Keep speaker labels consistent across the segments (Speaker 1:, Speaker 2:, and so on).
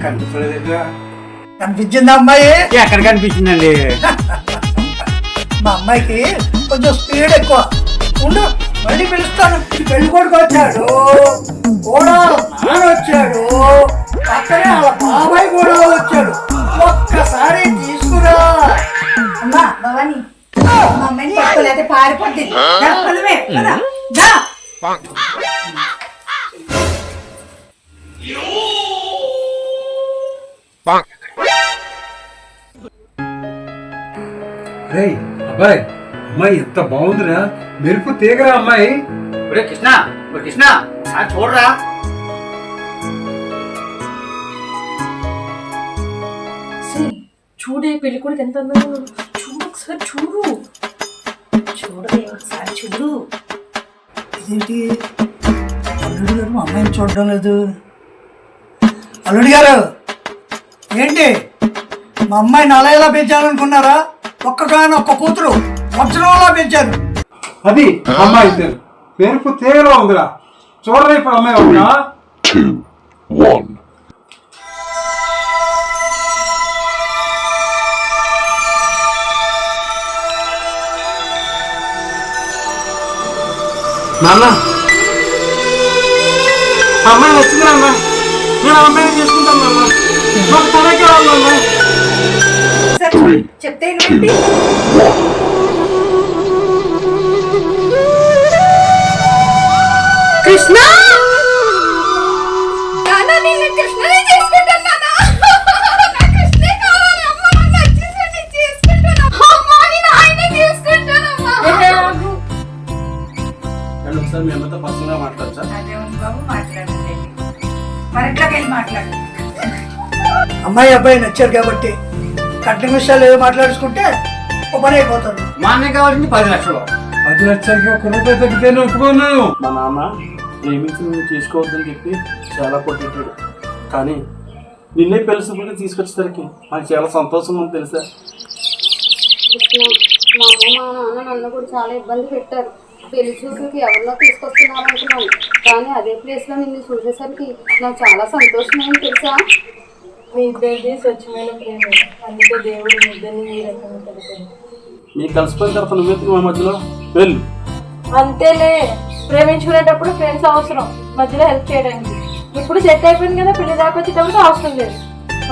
Speaker 1: కనిపించలేదుగా.
Speaker 2: కనిపించిందా అమ్మాయి?
Speaker 1: ఎక్కడ కనిపించిందండి?
Speaker 2: మా అమ్మాయికి కొంచెం స్పీడ్ ఎక్కువ. ఉండు మళ్ళీ పిలుస్తాను. పెళ్లి కొడుకు వచ్చాడు, కూడా నాన్న వచ్చాడు, పక్కనే వాళ్ళ బాబాయ్ కూడా వచ్చాడు. ఒక్కసారి తీసుకురా.
Speaker 3: అమ్మా భవాని, మా అమ్మాయిని పట్టుకోలేకపోతే పారిపోద్ది.
Speaker 4: అబ్బాయి అమ్మాయి ఎంత బాగుందిరా, మెరుపు తీగరా అమ్మాయి.
Speaker 1: కృష్ణ కృష్ణ చూడరా.
Speaker 3: చూడే పెళ్లి కొడుకు ఎంత అందంగా ఉన్నాడు. చూడు ఒకసారి చూడు, చూడలే ఒకసారి చూడు.
Speaker 2: ఇదేంటి అల్లుడు గారు మా అమ్మాయిని చూడడం లేదు? అల్లుడు గారు ఏంటి మా అమ్మాయిని అలా ఎలా పెంచాలనుకున్నారా? ఒక్క కూతురు వజ్రంలా పెంచారు.
Speaker 4: అది అమ్మాయి మెరుపు తీగలో ఉందిరా. చూడరా ఇప్పుడు అమ్మాయి ఉందా?
Speaker 5: 2, 1.
Speaker 4: నాన్న అమ్మాయి వచ్చిందిరా అన్న. నేను అమ్మాయిని చేసుకుంటాను నాన్న. నాకు తనే కావాలి నాన్న.
Speaker 3: చెప్తే ఏంటి? కృష్ణ కృష్ణనే చేసుకుంటాను.
Speaker 4: ఒకసారి మీ అమ్మతో పర్సనల్గా మాట్లాడచ్చా?
Speaker 2: అమ్మాయి అబ్బాయి నచ్చారు కాబట్టి కట్టిన విషయాలు ఏదో మాట్లాడుకుంటే ఒక పని అయిపోతుంది.
Speaker 1: మా అన్నయ్య కావాల్సింది 10 లక్షలు.
Speaker 4: 10 లక్షలకి 1 రూపాయి తగ్గితేనే ఒప్పుకున్నాను.
Speaker 6: మా నాన్న ప్రేమించి నువ్వు చేసుకోవద్దని చెప్పి చాలా కొట్టేటాడు. కానీ నిన్నే పెళ్లి తీసుకొచ్చేసరికి నాకు చాలా సంతోషంగా ఉంది తెలుసా.
Speaker 7: మా అమ్మ మా నాన్న నన్ను కూడా చాలా ఇబ్బంది పెట్టారు. పెళ్లి చూపులకి ఎవరినో తీసుకొస్తున్నాను అనుకున్నాను, కానీ అదే ప్లేస్లో నిన్ను చూసేసరికి నాకు చాలా సంతోషమైంది తెలుసా.
Speaker 3: మీ ఇద్దరిది స్వచ్ఛమైన ప్రేమ, అందుకే దేవుడు మీ ఇద్దరిని ఈ రకంగా కలిపాడు.
Speaker 6: నీకు కలిసిపోయిన తర్వాత నువ్వెందుకు మా మధ్యలో వెళ్ళు.
Speaker 3: అంతేలే, ప్రేమించుకునేటప్పుడు ఫ్రెండ్స్ అవసరం, మధ్యలో హెల్ప్ చేయడానికి. ఇప్పుడు సెట్ అయిపోయింది కదా, పెళ్లి దాకా వచ్చేటప్పుడు అవసరం లేదు.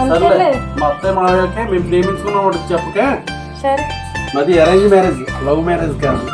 Speaker 3: అంతేలే.
Speaker 6: మా అత్తయ్య మావయ్యకే మేము ప్రేమించుకున్న వాడికి చెప్పకే.
Speaker 3: సరే,
Speaker 6: మాది అరేంజ్ మ్యారేజ్, లవ్ మ్యారేజ్ కాదు.